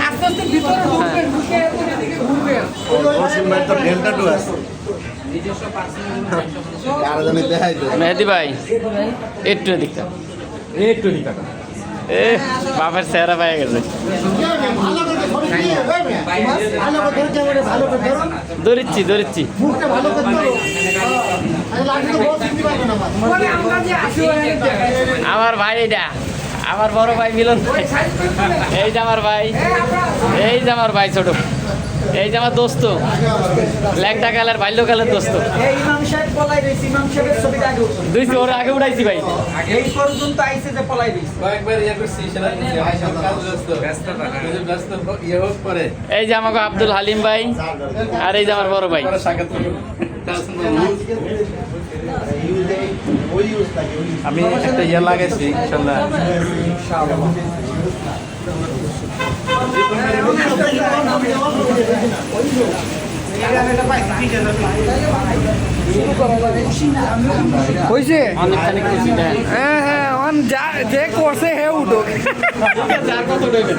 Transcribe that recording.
আস্তে আস্তে ভিতরে ঢুকবেন, ঢুকে এদিকে ঘুরবেন। মেহেদি ভাই একটু এদিকটা এ বাপের চেহারা পাই গেছে দৌড়িচ্ছি আমার ভাই এটা আমার বড় ভাই মিলন ভাই। এই যে আমার ভাই, এই যে আমার ভাই ছোট, এই যে আমার দোস্ত ল্যাংটা কালের বাল্যকালের দোস্ত। এই ইমাম সাহেব পলাই রইছে, ইমাম সাহেবের ছবিটা আগে উঠছে। দুই ওর আগে উঠাইছি ভাই। এই পর্যন্ত আইছে যে পলাই রইছে। এই যে আমাকে আব্দুল হালিম ভাই, আর এই যে আমার বড় ভাই। আমি একটা ইয়ে লাগাইছি ইনশাআল্লাহ। হইছে? অনেকখানি খুশি না হ্যাঁ, যে করছে হে উঠো। যার কত দেবেন